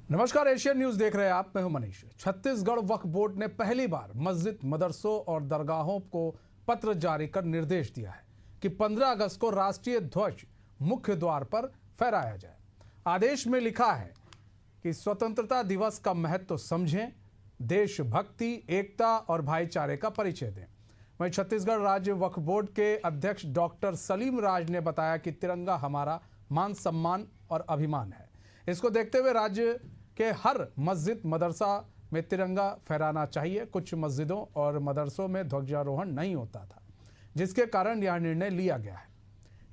नमस्कार, Asian news देख रहे हैं आप। मैं हूं मनीष। छत्तीसगढ़ वक्फ बोर्ड ने पहली बार मस्जिद, मदरसों और दरगाहों को पत्र जारी कर निर्देश दिया है कि 15 अगस्त को राष्ट्रीय ध्वज मुख्य द्वार पर फहराया जाए। आदेश में लिखा है कि स्वतंत्रता दिवस का महत्व समझें, देशभक्ति, एकता और भाईचारे का परिचय दें। वहीं छत्तीसगढ़ राज्य वक्फ बोर्ड के अध्यक्ष डॉक्टर सलीम राज ने बताया कि तिरंगा हमारा मान सम्मान और अभिमान है। इसको देखते हुए राज्य के हर मस्जिद, मदरसा में तिरंगा फहराना चाहिए। कुछ मस्जिदों और मदरसों में ध्वजारोहण नहीं होता था, जिसके कारण यह निर्णय लिया गया है।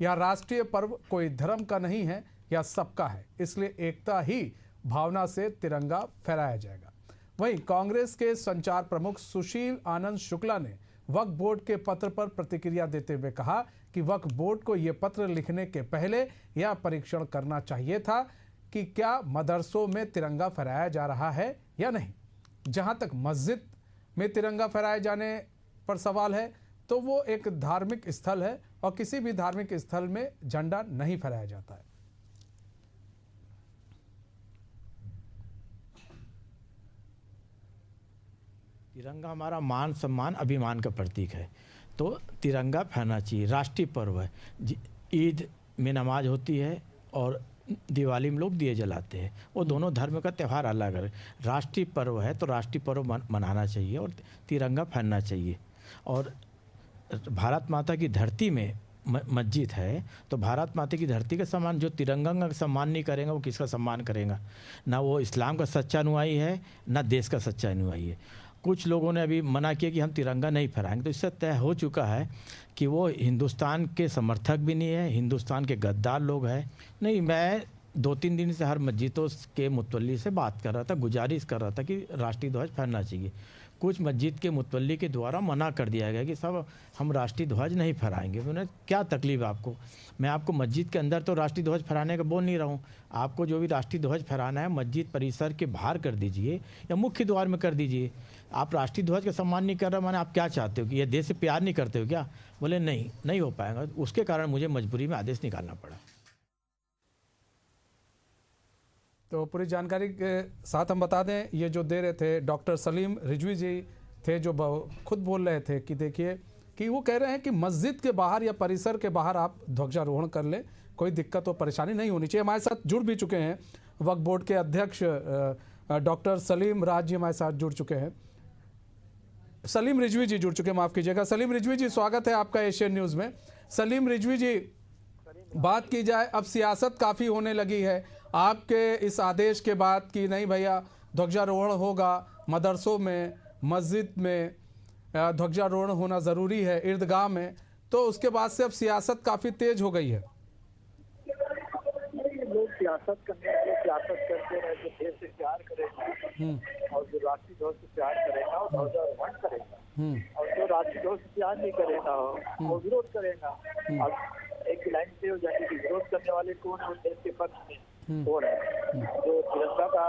यह राष्ट्रीय पर्व कोई धर्म का नहीं है, यह सबका है, इसलिए एकता ही भावना से तिरंगा फहराया जाएगा। वहीं कांग्रेस के संचार प्रमुख सुशील आनंद शुक्ला ने वक्फ बोर्ड के पत्र पर प्रतिक्रिया देते हुए कहा कि वक्फ बोर्ड को यह पत्र लिखने के पहले यह परीक्षण करना चाहिए था कि क्या मदरसों में तिरंगा फहराया जा रहा है या नहीं। जहां तक मस्जिद में तिरंगा फहराए जाने पर सवाल है, तो वो एक धार्मिक स्थल है और किसी भी धार्मिक स्थल में झंडा नहीं फहराया जाता है। तिरंगा हमारा मान सम्मान अभिमान का प्रतीक है, तो तिरंगा फहरना चाहिए। राष्ट्रीय पर्व है। ईद में नमाज होती है और दिवाली में लोग दिए जलाते हैं। वो दोनों धर्म का त्यौहार अलग है। राष्ट्रीय पर्व है तो राष्ट्रीय पर्व मनाना चाहिए और तिरंगा फहरना चाहिए। और भारत माता की धरती में मस्जिद है, तो भारत माता की धरती का सम्मान, जो तिरंगा का सम्मान नहीं करेगा वो किसका सम्मान करेगा? ना वो इस्लाम का सच्चा अनुयायी है, ना देश का सच्चा अनुयायी है। कुछ लोगों ने अभी मना किया कि हम तिरंगा नहीं फहराएंगे, तो इससे तय हो चुका है कि वो हिंदुस्तान के समर्थक भी नहीं है, हिंदुस्तान के गद्दार लोग हैं। नहीं, मैं 2-3 दिन से हर मस्जिदों के मुतवल्ली से बात कर रहा था, गुजारिश कर रहा था कि राष्ट्रीय ध्वज फहरना चाहिए। कुछ मस्जिद के मुतवल्ली के द्वारा मना कर दिया गया कि साहब हम राष्ट्रीय ध्वज नहीं फहराएंगे। मैंने क्या तकलीफ आपको? मैं आपको मस्जिद के अंदर तो राष्ट्रीय ध्वज फहराने का बोल नहीं रहा हूँ। आपको जो भी राष्ट्रीय ध्वज फहराना है मस्जिद परिसर के बाहर कर दीजिए या मुख्य द्वार में कर दीजिए। आप राष्ट्रीय ध्वज का सम्मान नहीं कर रहे, माने आप क्या चाहते हो कि ये देश से प्यार नहीं करते हो क्या? बोले नहीं हो पाएगा। उसके कारण मुझे मजबूरी में आदेश निकालना पड़ा। तो पूरी जानकारी के साथ हम बता दें, ये जो दे रहे थे डॉक्टर सलीम रिजवी जी थे, जो खुद बोल रहे थे कि देखिए कि वो कह रहे हैं कि मस्जिद के बाहर या परिसर के बाहर आप ध्वजारोहण कर लें, कोई दिक्कत और परेशानी नहीं होनी चाहिए। हमारे साथ जुड़ भी चुके हैं वक्फ बोर्ड के अध्यक्ष डॉक्टर सलीम राज जी हमारे साथ जुड़ चुके हैं। सलीम रिजवी जी जुड़ चुके हैं, माफ़ कीजिएगा। सलीम रिजवी जी, स्वागत है आपका एशियन न्यूज़ में। सलीम रिजवी जी, बात की जाए, अब सियासत काफ़ी होने लगी है आपके इस आदेश के बाद कि नहीं भैया ध्वजारोहण होगा, मदरसों में, मस्जिद में ध्वजारोहण होना ज़रूरी है, ईदगाह में, तो उसके बाद से अब सियासत काफ़ी तेज हो गई है। लोग सियासत करते रहे तो देश से प्यार करेगा और जो राष्ट्रीय ध्वज से प्यार करेगा वो ध्वजारोहण करेगा और जो राष्ट्रीय ध्वज से प्यार नहीं करेगा वो विरोध करेगा। अब एक लाइन से हो जाएगी कि विरोध करने वाले कौन है, देश के पक्ष में कौन है। जो तिरंगा का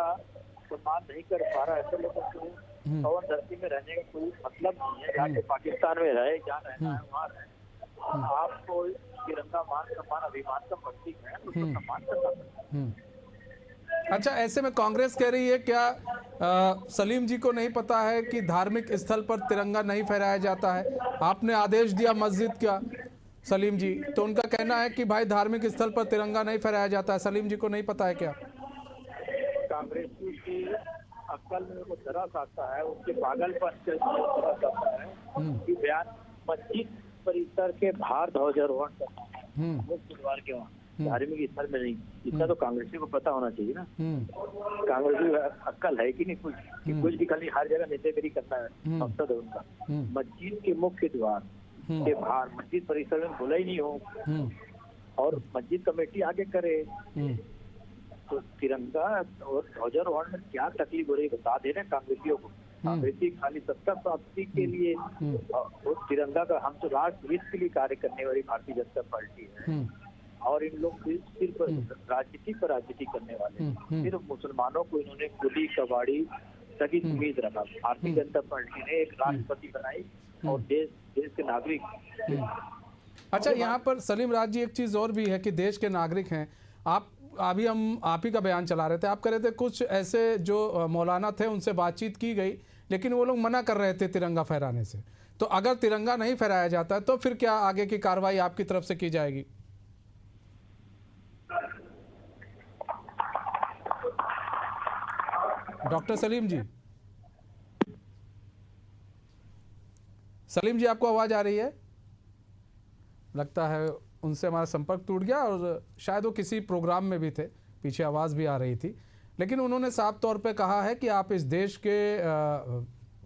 सम्मान नहीं कर पा रहा है, ऐसे लोगों को पवन धरती में रहने का कोई मतलब नहीं है। जाके पाकिस्तान में रहे, जहाँ रहना है वहाँ रहे। आपको तिरंगा मान सम्मान अभिमान का प्रतीक है, तो उसको सम्मान करना चाहिए। अच्छा, ऐसे में कांग्रेस कह रही है क्या सलीम जी को नहीं पता है कि धार्मिक स्थल पर तिरंगा नहीं फहराया जाता है? आपने आदेश दिया मस्जिद का सलीम जी, तो उनका कहना है कि भाई धार्मिक स्थल पर तिरंगा नहीं फहराया जाता है। सलीम जी को नहीं पता है क्या? कांग्रेस की अक्ल में वो तरस आता है, उसके पागलपन से तरस आता है कि बयान मस्जिद परिसर के बाहर ध्वजारोहण करना मुख्य द्वार के वहाँ, धार्मिक स्थल में नहीं। इतना तो कांग्रेसी को पता होना चाहिए ना। कांग्रेसी अक्ल है कि नहीं कुछ, कि कुछ भी खाली हर जगह नेतागिरी करना है मकसद है उनका। मस्जिद के मुख्य द्वार के बाहर, मस्जिद परिसर में भूला ही नहीं हो और मस्जिद कमेटी आगे करे, तो तिरंगा और ध्वजारोहण में क्या तकलीफ हो रही है बता देना कांग्रेसियों को। कांग्रेसी खाली सत्ता प्राप्ति के लिए और तिरंगा का, हम तो राष्ट्र हित के लिए कार्य करने वाली भारतीय जनता पार्टी है और इन लोग सिर्फ राजनीति पर राजनीति करने वाले। सिर्फ मुसलमानों को इन्होंने कुली कबाड़ी सभी उम्मीद रखा। भारतीय जनता पार्टी ने एक राष्ट्रपति बनाई और देश के नागरिक। अच्छा, यहाँ पर सलीम राज जी एक चीज़ और भी है कि देश के नागरिक हैं आप, अभी हम आप ही का बयान चला रहे थे, आप कह रहे थे कुछ ऐसे जो मौलाना थे उनसे बातचीत की गई, लेकिन वो लोग मना कर रहे थे तिरंगा फहराने से। तो अगर तिरंगा नहीं फहराया जाता तो फिर क्या आगे की कार्रवाई आपकी तरफ से की जाएगी? डॉक्टर सलीम जी, सलीम जी आपको आवाज आ रही है? लगता है उनसे हमारा संपर्क टूट गया, और शायद वो किसी प्रोग्राम में भी थे, पीछे आवाज भी आ रही थी। लेकिन उन्होंने साफ तौर पे कहा है कि आप इस देश के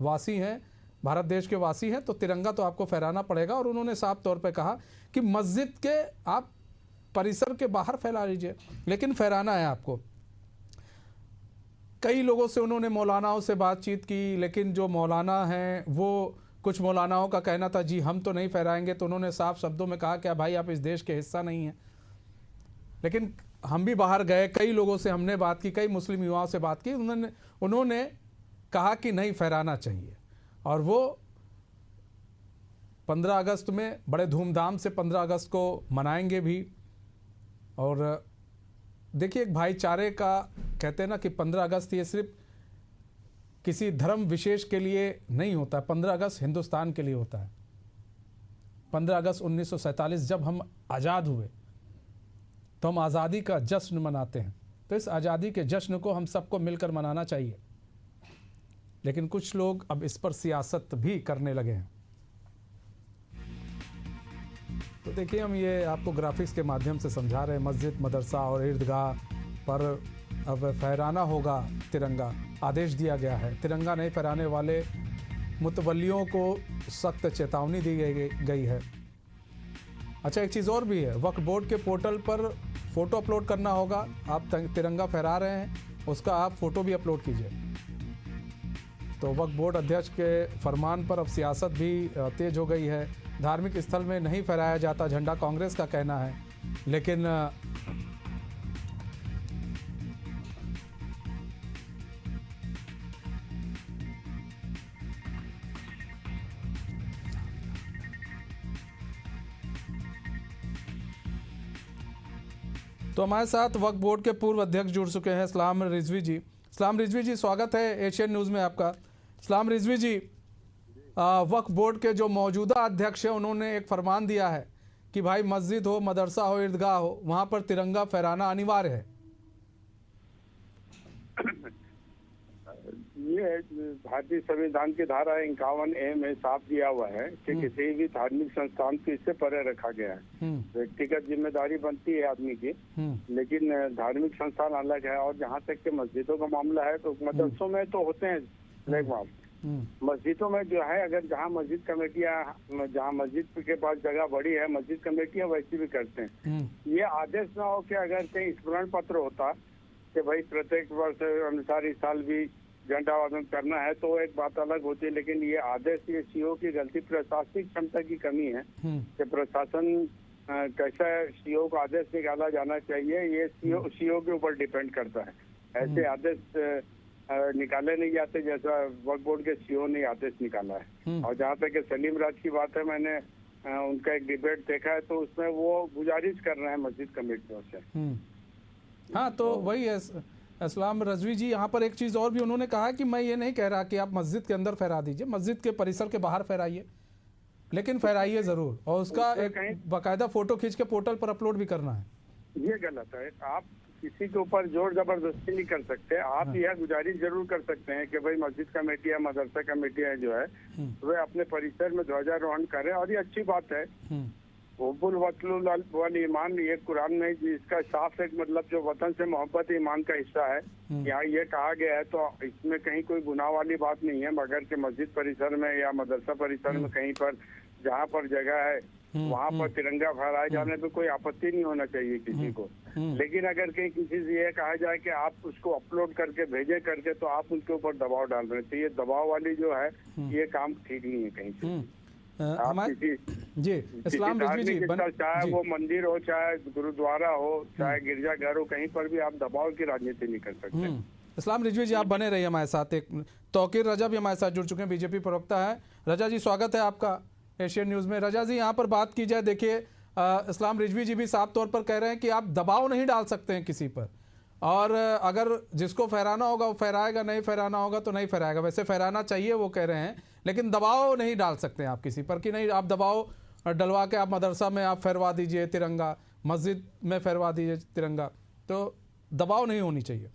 वासी हैं, भारत देश के वासी हैं, तो तिरंगा तो आपको फहराना पड़ेगा। और उन्होंने साफ तौर पे कहा कि मस्जिद के आप परिसर के बाहर फहरा लीजिए, लेकिन फहराना है आपको। कई लोगों से उन्होंने मौलानाओं से बातचीत की, लेकिन जो मौलाना हैं वो, कुछ मौलानाओं का कहना था जी हम तो नहीं फहराएंगे। तो उन्होंने साफ शब्दों में कहा क्या भाई आप इस देश के हिस्सा नहीं हैं। लेकिन हम भी बाहर गए, कई लोगों से हमने बात की, कई मुस्लिम युवाओं से बात की, उन्होंने कहा कि नहीं फहराना चाहिए। और वो 15 अगस्त में बड़े धूमधाम से 15 अगस्त को मनाएंगे भी। और देखिए एक भाईचारे का कहते हैं ना कि 15 अगस्त ये सिर्फ किसी धर्म विशेष के लिए नहीं होता, 15 अगस्त हिंदुस्तान के लिए होता है। 15 अगस्त 1947 जब हम आज़ाद हुए तो हम आज़ादी का जश्न मनाते हैं। तो इस आज़ादी के जश्न को हम सबको मिलकर मनाना चाहिए। लेकिन कुछ लोग अब इस पर सियासत भी करने लगे हैं। तो देखिए हम ये आपको ग्राफिक्स के माध्यम से समझा रहे हैं, मस्जिद, मदरसा और ईदगाह पर अब फहराना होगा तिरंगा। आदेश दिया गया है, तिरंगा नहीं फहराने वाले मुतवल्लियों को सख्त चेतावनी दी गई है। अच्छा एक चीज़ और भी है, वक्फ बोर्ड के पोर्टल पर फ़ोटो अपलोड करना होगा। आप तिरंगा फहरा रहे हैं, उसका आप फ़ोटो भी अपलोड कीजिए। तो वक्फ बोर्ड अध्यक्ष के फरमान पर अब सियासत भी तेज हो गई है। धार्मिक स्थल में नहीं फहराया जाता झंडा, कांग्रेस का कहना है। लेकिन तो हमारे साथ वक्फ बोर्ड के पूर्व अध्यक्ष जुड़ चुके हैं, इस्लाम रिजवी जी। इस्लाम रिजवी जी स्वागत है एशियन न्यूज़ में आपका। इस्लाम रिजवी जी, वक्फ बोर्ड के जो मौजूदा अध्यक्ष हैं उन्होंने एक फरमान दिया है कि भाई मस्जिद हो, मदरसा हो, ईदगाह हो, वहाँ पर तिरंगा फहराना अनिवार्य है। ये भारतीय संविधान की धारा 51A में साफ दिया हुआ है कि किसी भी धार्मिक संस्थान को इससे परे रखा गया है। व्यक्तिगत जिम्मेदारी बनती है आदमी की, लेकिन धार्मिक संस्थान अलग है। और जहाँ तक के मस्जिदों का मामला है तो मदरसों में तो होते हैं फ्लैग मार्च, मस्जिदों में जो है अगर जहाँ मस्जिद कमेटियाँ, जहाँ मस्जिद के पास जगह बड़ी है, मस्जिद कमेटियाँ वैसे भी करते हैं। ये आदेश ना हो कि अगर कहीं स्मरण पत्र होता कि भाई प्रत्येक वर्ष अनुसार इस साल भी झंडा वंदन करना है तो एक बात अलग होती है। लेकिन ये आदेश, ये सीओ की गलती, प्रशासनिक क्षमता की कमी है कि प्रशासन कैसा सीओ को आदेश निकाला जाना चाहिए, ये सीओ के ऊपर डिपेंड करता है। ऐसे आदेश निकाले नहीं जाते जैसा वक्फ बोर्ड के सीओ ने आदेश निकाला है। और जहाँ तक सलीम राज की बात है, मैंने उनका एक डिबेट देखा है तो उसमें वो गुजारिश कर रहे हैं मस्जिद कमेटियों से। हाँ तो वही है इस्लाम रिजवी जी, यहाँ पर एक चीज़ और भी उन्होंने कहा कि मैं ये नहीं कह रहा कि आप मस्जिद के अंदर फहरा दीजिए, मस्जिद के परिसर के बाहर फहराइए, लेकिन फहराइए ज़रूर, और उसका एक बाकायदा फ़ोटो खींच के पोर्टल पर अपलोड भी करना है। ये गलत है। आप किसी के ऊपर जोर जबरदस्ती नहीं कर सकते। आप यह गुजारिश जरूर कर सकते हैं कि भाई मस्जिद कमेटी या मदरसा कमेटियाँ जो है वे अपने परिसर में ध्वजारोहण करें, और ये अच्छी बात है। हुब्बुल वतन वल ईमान, ये कुरान में जिसका साफ एक मतलब जो वतन से मोहब्बत ईमान का हिस्सा है, यहाँ ये कहा गया है। तो इसमें कहीं कोई गुनाह वाली बात नहीं है, मगर कि मस्जिद परिसर में या मदरसा परिसर में कहीं पर जहाँ पर जगह है वहाँ पर तिरंगा फहराए जाने पे कोई आपत्ति नहीं होना चाहिए किसी को। लेकिन अगर कहीं किसी से ये कहा जाए कि आप उसको अपलोड करके भेजें करके, तो आप उनके ऊपर दबाव डाल रहे थे। ये दबाव वाली जो है ये काम ठीक नहीं है कहीं से। जी इस्लाम रिजवी जी, चाहे वो मंदिर हो, चाहे गुरुद्वारा हो, चाहे गिरजाघर हो, कहीं पर भी आप दबाव की राजनीति नहीं कर सकते। इस्लाम रिजवी जी आप बने रहिए हमारे साथ। एक तौकीर रजा भी हमारे साथ जुड़ चुके हैं, बीजेपी प्रवक्ता है। रजा जी स्वागत है आपका एशियन न्यूज़ में। रजा जी यहाँ पर बात की जाए, देखिए इस्लाम रिजवी जी भी साफ तौर पर कह रहे हैं कि आप दबाव नहीं डाल सकते हैं किसी पर, और अगर जिसको फहराना होगा वो फहराएगा, नहीं फहराना होगा तो नहीं फहराएगा। वैसे फहराना चाहिए वो कह रहे हैं, लेकिन दबाव नहीं डाल सकते हैं आप किसी पर कि नहीं आप दबाव डलवा के आप मदरसा में आप फहरवा दीजिए तिरंगा, मस्जिद में फहरवा दीजिए तिरंगा, तो दबाव नहीं होनी चाहिए।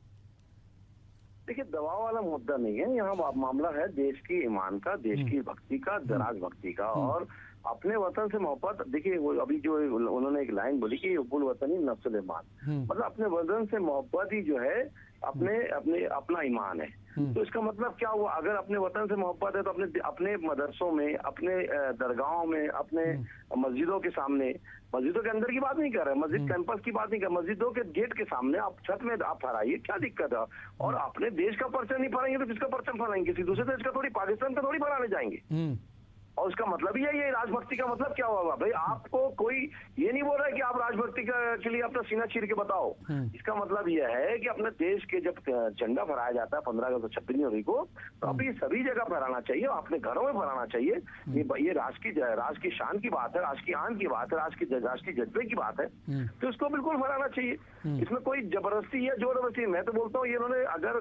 देखिए, दबाव वाला मुद्दा नहीं है यहाँ, मामला है देश की ईमान का, देश की भक्ति का, देशभक्ति का और अपने वतन से मोहब्बत। देखिए वो अभी जो उन्होंने एक लाइन बोली कि हुब्बुल वतनी नफ्सुल ईमान, मतलब अपने वतन से मोहब्बत ही जो है अपना ईमान है। तो इसका मतलब क्या हुआ, अगर अपने वतन से मोहब्बत है तो अपने मदरसों में, अपने दरगाहों में, अपने मस्जिदों के सामने, मस्जिदों के अंदर की बात नहीं कर रहे, मस्जिद कैंपस की बात नहीं कर, मस्जिदों के गेट के सामने आप छत में आप फहराइए, क्या दिक्कत है। और अपने देश का परचम नहीं फहराएंगे तो किसका परचम फहराएंगे, किसी दूसरे देश का थोड़ी, पाकिस्तान का थोड़ी फहराने जाएंगे। और उसका मतलब ही है ये राजभक्ति का मतलब क्या हुआ भाई, आपको कोई ये नहीं बोल रहा है कि आप राजभक्ति के लिए अपना सीना चीर के बताओ। इसका मतलब यह है कि अपने देश के जब झंडा फहराया जाता है 15 अगस्त 26 जनवरी को, तो अभी सभी जगह फहराना चाहिए, अपने घरों में फहराना चाहिए। ये राष्ट्र की शान की बात है, राष्ट्र की आन की बात है, राष्ट्र की जज्बे की बात है, तो इसको बिल्कुल फहराना चाहिए। इसमें कोई जबरदस्ती या जोर जबरदस्ती, मैं तो बोलता हूँ ये उन्होंने अगर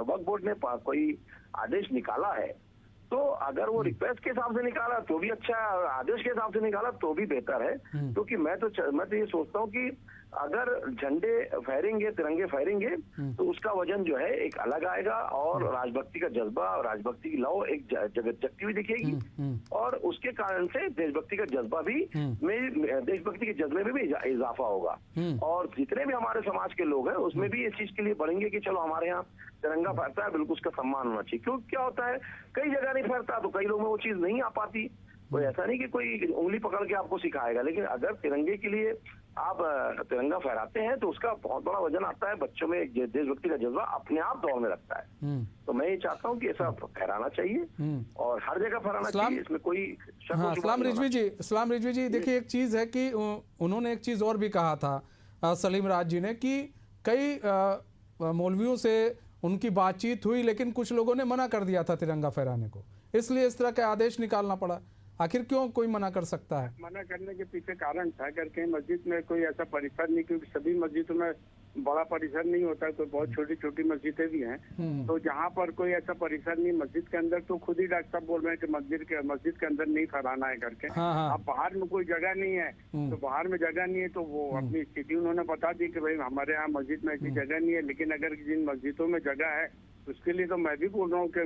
वक्फ बोर्ड ने कोई आदेश निकाला है तो अगर वो रिक्वेस्ट के हिसाब से निकाला तो भी अच्छा है, आदेश के हिसाब से निकाला तो भी बेहतर है। क्योंकि मैं तो ये सोचता हूँ कि अगर झंडे फहरेंगे, तिरंगे फहरेंगे तो उसका वजन जो है एक अलग आएगा और राजभक्ति का जज्बा और राजभक्ति की लौ एक जगत जगती हुई दिखेगी और उसके कारण से देशभक्ति का जज्बा भी देशभक्ति के जज्बे में भी इजाफा होगा। और जितने भी हमारे समाज के लोग हैं उसमें भी इस चीज के लिए बढ़ेंगे कि चलो हमारे यहाँ तिरंगा फहरता है, बिल्कुल उसका सम्मान होना चाहिए। क्योंकि क्या होता है कई जगह नहीं फहरता तो कई लोगों में वो चीज नहीं आ पाती। कोई ऐसा नहीं कि कोई उंगली पकड़ के आपको सिखाएगा, लेकिन अगर तिरंगे के लिए आप तिरंगा फहराते हैं तो उसका बहुत बड़ा वजन आता है, बच्चों में देशभक्ति का जज्बा अपने आप दौड़ में रखता है। तो मैं ये चाहता हूँ कि ऐसा फहराना चाहिए और हर जगह फहराना चाहिए, इसमें कोई इस्लाम रिजवी जी देखिए एक चीज है कि उन्होंने एक चीज और भी कहा था सलीम राज जी ने कि कई मौलवियों से उनकी बातचीत हुई लेकिन कुछ लोगों ने मना कर दिया था तिरंगा फहराने को, इसलिए इस तरह का आदेश निकालना पड़ा। आखिर क्यों कोई मना कर सकता है? मना करने के पीछे कारण था, अगर कहीं मस्जिद में कोई ऐसा परिसर नहीं, क्योंकि सभी मस्जिदों में बड़ा परिसर नहीं होता, तो बहुत छोटी छोटी मस्जिदें भी हैं। तो जहाँ पर कोई ऐसा परिसर नहीं मस्जिद के अंदर, तो खुद ही डॉक्टर साहब बोल रहे हैं कि मस्जिद के अंदर नहीं फहराना है करके। अब बाहर में कोई जगह नहीं है, तो बाहर में जगह नहीं है तो वो अपनी स्थिति उन्होंने बता दी कि भाई हमारे यहाँ मस्जिद में ऐसी जगह नहीं है। लेकिन अगर जिन मस्जिदों में जगह है उसके लिए तो मैं भी बोल रहा हूँ कि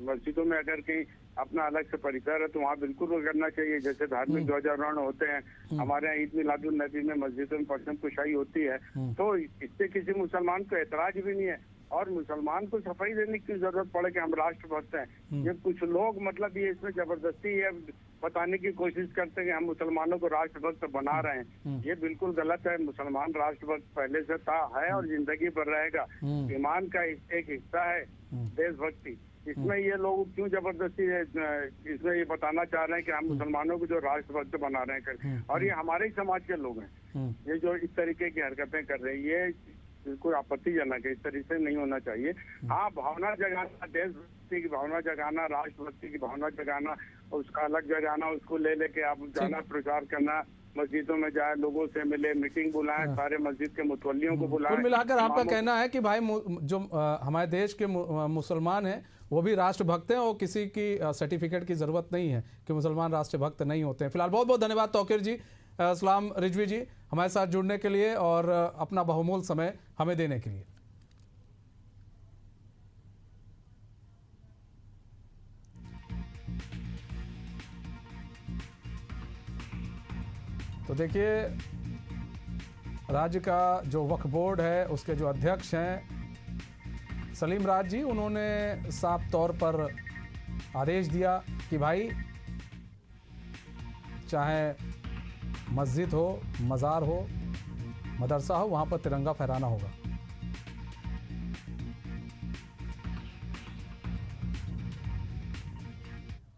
मस्जिदों में अगर कहीं अपना अलग से परिसर है तो वहाँ बिल्कुल वो करना चाहिए। जैसे धार्मिक ध्वजारोहण होते हैं, हमारे यहाँ ईद मिलादुन नबी में मस्जिदों में परचम कुशाई होती है, तो इससे किसी मुसलमान को एतराज भी नहीं है। और मुसलमान को सफाई देने की जरूरत पड़े कि हम राष्ट्रभक्त हैं। ये कुछ लोग मतलब ये इसमें जबरदस्ती है बताने की कोशिश करते हैं कि हम मुसलमानों को राष्ट्रभक्त बना रहे हैं, ये बिल्कुल गलत है। मुसलमान राष्ट्रभक्त पहले से था, है और जिंदगी भर रहेगा। ईमान का एक हिस्सा है देशभक्ति। इसमें ये लोग क्यों जबरदस्ती इसमें ये बताना चाह रहे हैं कि हम मुसलमानों को जो राष्ट्रभक्त बना रहे हैं और ये हमारे ही समाज के लोग हैं। ये जो इस तरीके की हरकतें कर रहे हैं ये बिल्कुल आपत्तिजनक है, इस तरीके से नहीं होना चाहिए। हाँ, भावना जगाना, देशभक्ति की भावना जगाना, राष्ट्रभक्ति की भावना जगाना, उसका अलग जगाना, उसको ले लेके आप जाना, प्रचार करना, मस्जिदों में जाए, लोगों से मिले, मीटिंग बुलाएं, सारे मस्जिद के मुतवल्लियों को बुलाएं। कुल मिलाकर आपका कहना है कि भाई जो हमारे देश के मुसलमान हैं वो भी राष्ट्रभक्त हैं और किसी की सर्टिफिकेट की जरूरत नहीं है कि मुसलमान राष्ट्रभक्त नहीं होते हैं। फिलहाल बहुत बहुत धन्यवाद तौकीर जी, इस्लाम रिजवी जी हमारे साथ जुड़ने के लिए और अपना बहुमूल्य समय हमें देने के लिए। तो देखिए राज्य का जो वक्फ बोर्ड है उसके जो अध्यक्ष हैं सलीम राज जी, उन्होंने साफ तौर पर आदेश दिया कि भाई चाहे मस्जिद हो, मज़ार हो, मदरसा हो, वहाँ पर तिरंगा फहराना होगा।